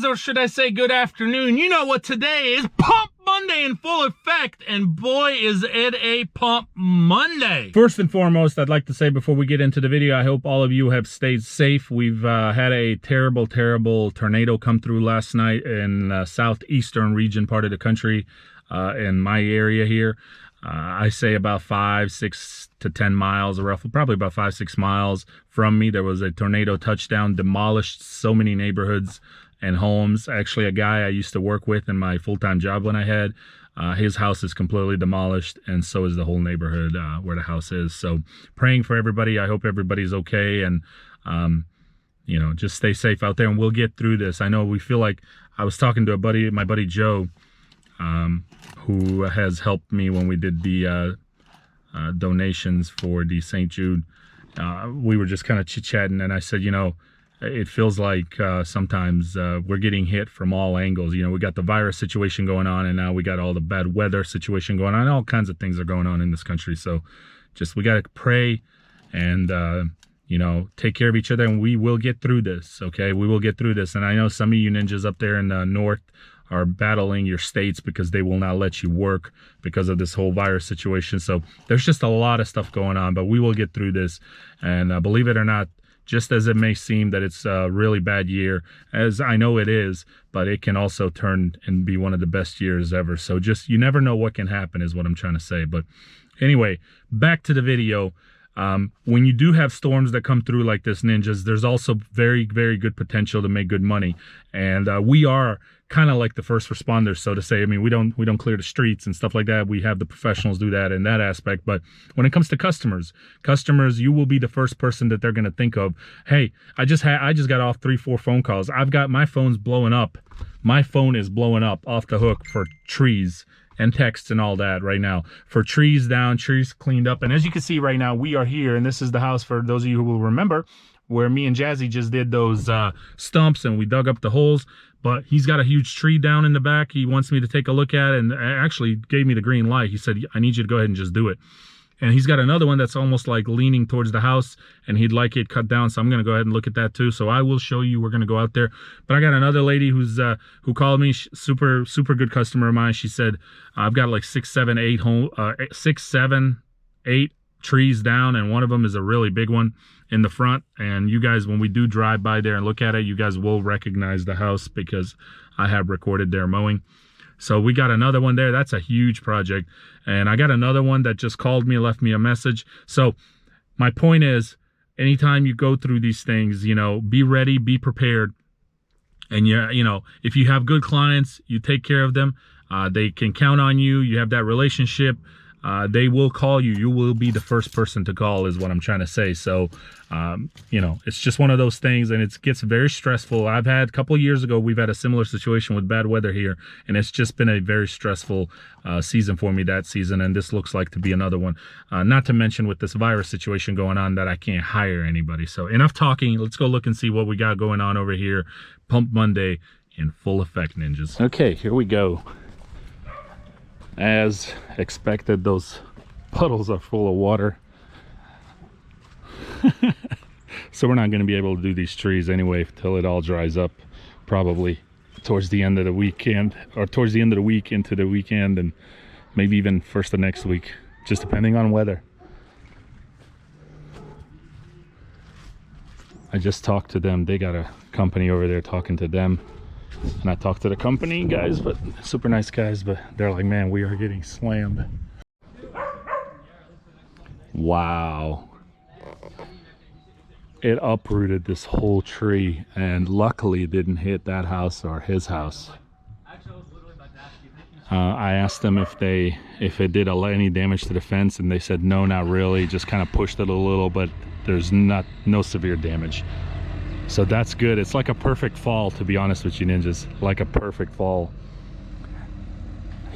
Or should I say good afternoon? You know what today is. Pump Monday in full effect, and boy is it a Pump Monday. First and foremost, I'd like to say before we get into the video, I hope all of you have stayed safe. We've had a terrible tornado come through last night in southeastern region part of the country, in my area here. I say about 5, 6 to 10 miles, roughly, probably about 5, 6 miles from me. There was a tornado touchdown, demolished so many neighborhoods and homes. Actually, a guy I used to work with in my full-time job when I had, his house is completely demolished, and so is the whole neighborhood where the house is. So praying for everybody. I hope everybody's okay, and you know, just stay safe out there, and we'll get through this. I know we feel like, I was talking to my buddy Joe, who has helped me when we did the donations for the St. Jude. We were just kind of chit-chatting, and I said, you know, it feels like sometimes we're getting hit from all angles. You know, we got the virus situation going on, and now we got all the bad weather situation going on. All kinds of things are going on in this country. So just, we got to pray and, you know, take care of each other, and we will get through this, okay? We will get through this. And I know some of you ninjas up there in the north are battling your states because they will not let you work because of this whole virus situation. So there's just a lot of stuff going on, but we will get through this. And believe it or not, just as it may seem that it's a really bad year, as I know it is, but it can also turn and be one of the best years ever. So just, you never know what can happen is what I'm trying to say. But anyway, back to the video. When you do have storms that come through like this, ninjas, there's also very good potential to make good money. And we are kind of like the first responders, so to say. I mean, we don't clear the streets and stuff like that. We have the professionals do that in that aspect. But when it comes to customers, you will be the first person that they're going to think of. Hey, I just got off 3-4 phone calls. I've got my phone's blowing up. My phone is blowing up off the hook for trees and texts and all that right now, for trees down, trees cleaned up. And as you can see right now, we are here, and this is the house, for those of you who will remember, where me and Jazzy just did those stumps and we dug up the holes. But he's got a huge tree down in the back. He wants me to take a look at it, and actually gave me the green light. He said, I need you to go ahead and just do it. And he's got another one that's almost like leaning towards the house, and he'd like it cut down. So I'm going to go ahead and look at that too. So I will show you. We're going to go out there. But I got another lady who's who called me, super good customer of mine. She said, I've got like 6, 7, 8 trees down, and one of them is a really big one in the front. And you guys, when we do drive by there and look at it, you guys will recognize the house because I have recorded their mowing. So we got another one there. That's a huge project. And I got another one that just called me, left me a message. So my point is, anytime you go through these things, you know, be ready, be prepared. And you know, if you have good clients, you take care of them. They can count on you. You have that relationship. They will call you. You will be the first person to call, is what I'm trying to say. So, you know, it's just one of those things, and it gets very stressful. I've had, a couple of years ago, we've had a similar situation with bad weather here, and it's just been a very stressful season for me that season, and this looks like to be another one. Not to mention with this virus situation going on that I can't hire anybody. So enough talking. Let's go look and see what we got going on over here. Pump Monday in full effect, ninjas. Okay, here we go. As expected, those puddles are full of water. So we're not going to be able to do these trees anyway till it all dries up, probably towards the end of the weekend, or towards the end of the week into the weekend, and maybe even first of next week, just depending on weather. I just talked to them. They got a company over there, talking to them. And I talked to the company guys, but super nice guys, but they're like, man, we are getting slammed. Wow. It uprooted this whole tree, and luckily it didn't hit that house or his house. I asked them if it did any damage to the fence, and they said no, not really, just kind of pushed it a little, but there's no severe damage. So that's good. It's like a perfect fall, to be honest with you, ninjas. Like a perfect fall.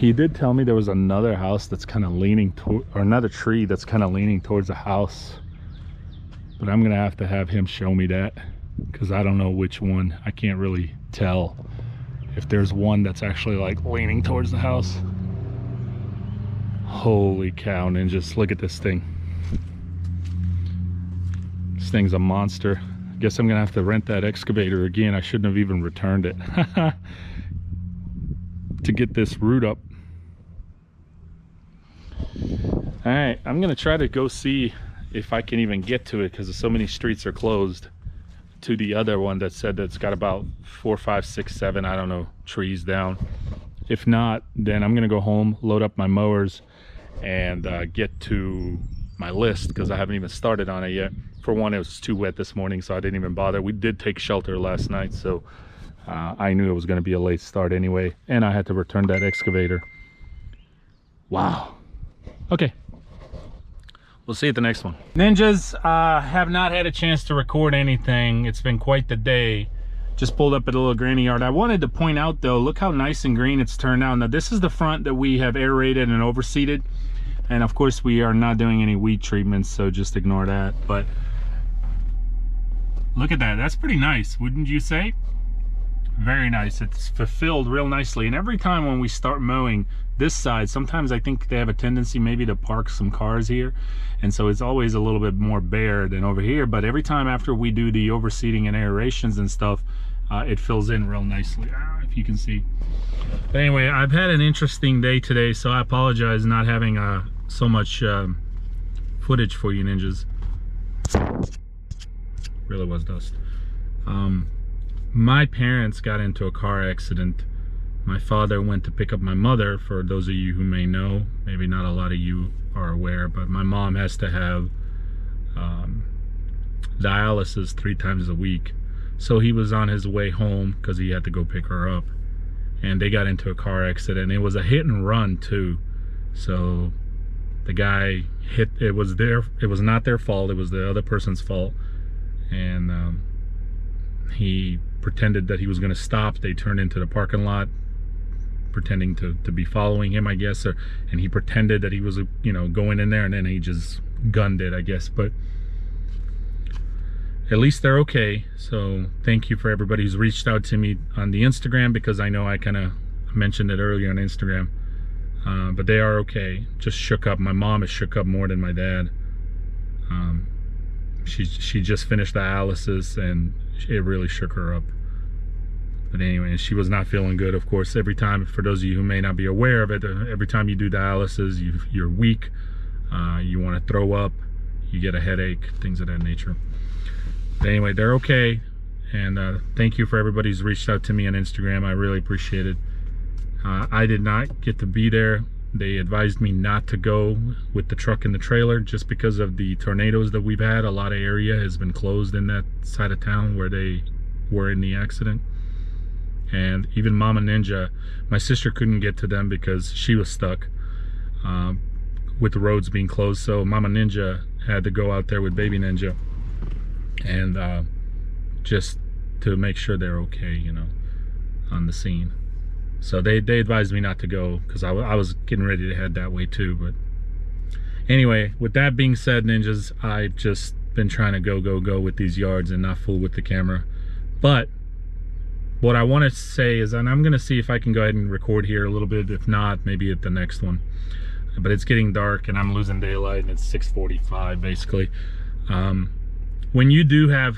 He did tell me there was another house that's kind of leaning toward, or another tree that's kind of leaning towards the house, but I'm gonna have to have him show me that, because I don't know which one. I can't really tell if there's one that's actually like leaning towards the house. Holy cow, ninjas, look at this thing. This thing's a monster. I guess I'm gonna have to rent that excavator again. I shouldn't have even returned it to get this root up. All right, I'm gonna try to go see if I can even get to it, because so many streets are closed, to the other one that said that's got about 4, 5, 6, 7, I don't know, trees down. If not, then I'm gonna go home, load up my mowers, and get to my list, because I haven't even started on it yet. For one, it was too wet this morning, so I didn't even bother. We did take shelter last night, so I knew it was gonna be a late start anyway, and I had to return that excavator. Wow. Okay, we'll see you at the next one. Ninjas, have not had a chance to record anything. It's been quite the day. Just pulled up at a little granny yard. I wanted to point out though, look how nice and green it's turned out. Now this is the front that we have aerated and overseeded, and of course we are not doing any weed treatments, so just ignore that. But look at that, that's pretty nice, wouldn't you say? Very nice. It's fulfilled real nicely, and every time when we start mowing this side, sometimes I think they have a tendency maybe to park some cars here, and so it's always a little bit more bare than over here. But every time after we do the overseeding and aerations and stuff, it fills in real nicely, if you can see. But anyway, I've had an interesting day today, so I apologize not having so much footage for you ninjas. Really was dust. My parents got into a car accident. My father went to pick up my mother. For those of you who may know, maybe not a lot of you are aware, but my mom has to have dialysis 3 times a week. So he was on his way home because he had to go pick her up, and they got into a car accident. It was a hit and run too. So the guy hit, it was not their fault, it was the other person's fault, and he pretended that he was going to stop. They turned into the parking lot pretending to be following him, I guess, and he pretended that he was, you know, going in there, and then he just gunned it, I guess. But at least they're okay. So thank you for everybody who's reached out to me on the Instagram, because I know I kind of mentioned it earlier on Instagram. But they are okay. Just shook up. My mom is shook up more than my dad. She just finished dialysis, and it really shook her up. But anyway, she was not feeling good, of course. Every time, for those of you who may not be aware of it, every time you do dialysis, you're weak, you want to throw up, you get a headache, things of that nature. But anyway, they're okay, and thank you for everybody who's reached out to me on Instagram. I really appreciate it. I did not get to be there. They advised me not to go with the truck and the trailer just because of the tornadoes that we've had. A lot of area has been closed in that side of town where they were in the accident. And even Mama Ninja, my sister couldn't get to them because she was stuck with the roads being closed. So Mama Ninja had to go out there with Baby Ninja, and just to make sure they're okay, you know, on the scene. So they advised me not to go because I was getting ready to head that way too. But anyway, with that being said, ninjas, I've just been trying to go with these yards and not fool with the camera. But what I want to say is, and I'm going to see if I can go ahead and record here a little bit. If not, maybe at the next one. But it's getting dark and I'm losing daylight, and it's 6:45 basically. When you do have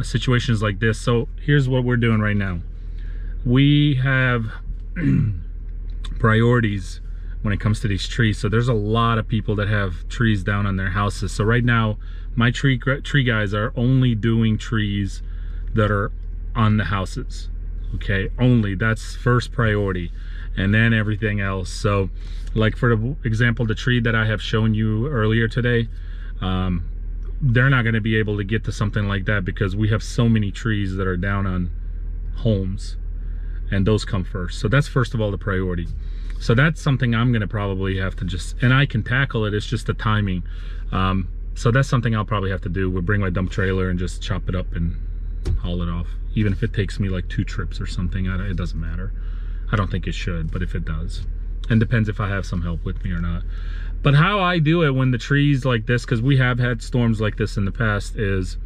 situations like this, so here's what we're doing right now. We have priorities when it comes to these trees. So there's a lot of people that have trees down on their houses. So right now, my tree guys are only doing trees that are on the houses. Okay, only. That's first priority, and then everything else. So like for example, the tree that I have shown you earlier today, they're not going to be able to get to something like that because we have so many trees that are down on homes, and those come first. So that's first of all the priority. So that's something I'm going to probably have to just, and I can tackle it, it's just the timing. So that's something I'll probably have to do. We'll bring my dump trailer and just chop it up and haul it off. Even if it takes me like 2 trips or something, it doesn't matter. I don't think it should, but if it does, And depends if I have some help with me or not. But how I do it when the trees like this, because we have had storms like this in the past, is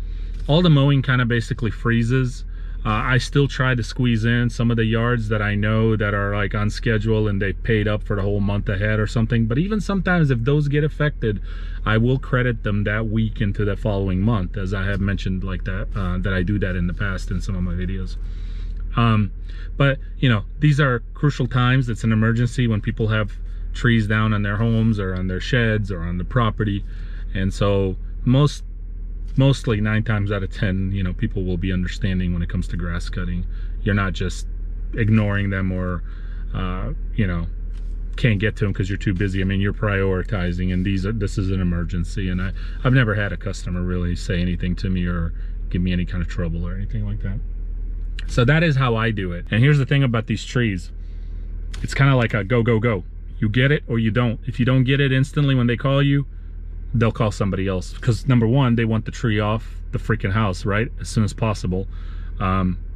all the mowing kind of basically freezes. I still try to squeeze in some of the yards that I know that are like on schedule and they paid up for the whole month ahead or something. But even sometimes if those get affected, I will credit them that week into the following month, as I have mentioned like that, that I do that in the past in some of my videos. But you know, these are crucial times. It's an emergency when people have trees down on their homes or on their sheds or on the property. And so mostly 9 times out of 10, you know, people will be understanding when it comes to grass cutting. You're not just ignoring them or you know, can't get to them because you're too busy. I mean, you're prioritizing, and this is an emergency. And I've never had a customer really say anything to me or give me any kind of trouble or anything like that. So that is how I do it. And here's the thing about these trees. It's kind of like a go, go, go. You get it or you don't. If you don't get it instantly when they call you, they'll call somebody else. Because number one, they want the tree off the freaking house, right? As soon as possible.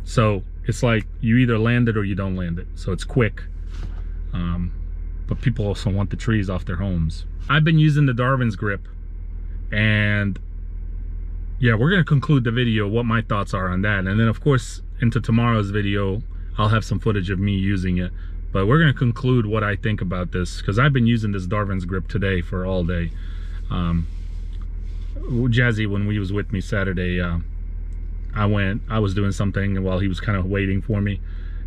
So it's like you either land it or you don't land it. So it's quick. But people also want the trees off their homes. I've been using the Darwin's grip, and yeah, we're going to conclude the video what my thoughts are on that. And then of course into tomorrow's video, I'll have some footage of me using it. But we're going to conclude what I think about this, because I've been using this Darwin's grip today for all day. Jazzy, when he was with me Saturday, I was doing something while he was kind of waiting for me,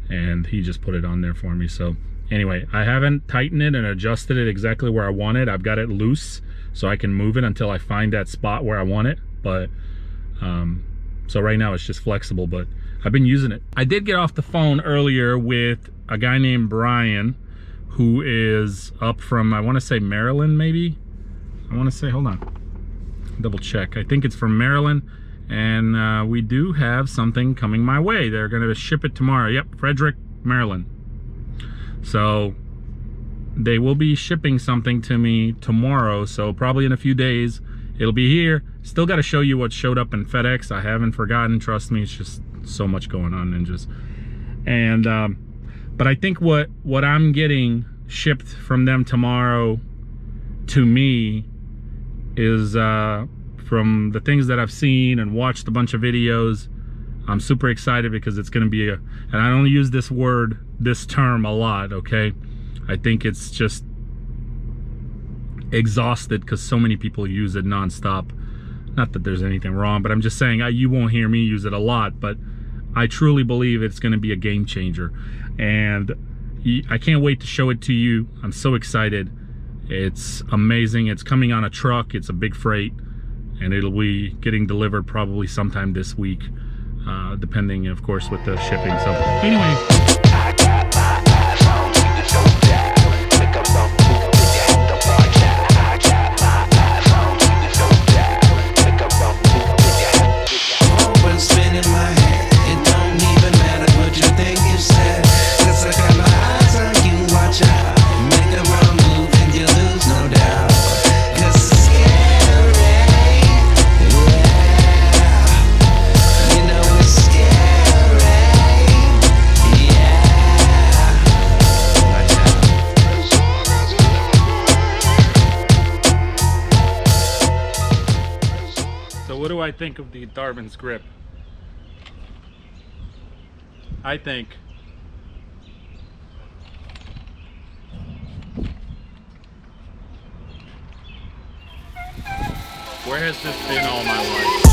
and he just put it on there for me. So anyway, I haven't tightened it and adjusted it exactly where I want it. I've got it loose so I can move it until I find that spot where I want it. But so right now it's just flexible, but I've been using it. I did get off the phone earlier with a guy named Brian, who is up from, I want to say Maryland, maybe. I want to say, hold on, double check. I think it's from Maryland, and we do have something coming my way. They're going to ship it tomorrow. Yep, Frederick, Maryland. So they will be shipping something to me tomorrow, so probably in a few days it'll be here. Still got to show you what showed up in FedEx. I haven't forgotten, trust me. It's just so much going on, but I think what I'm getting shipped from them tomorrow to me is from the things that I've seen and watched a bunch of videos. I'm super excited because it's going to be and I don't use this term a lot, okay? I think it's just exhausted because so many people use it nonstop. Not that there's anything wrong, but I'm just saying you won't hear me use it a lot, but I truly believe it's going to be a game changer, and I can't wait to show it to you. I'm so excited. It's amazing. It's coming on a truck. It's a big freight, and it'll be getting delivered probably sometime this week, depending, of course, with the shipping. So anyway. What do I think of the Darwin's grip? I think where has this been all my life?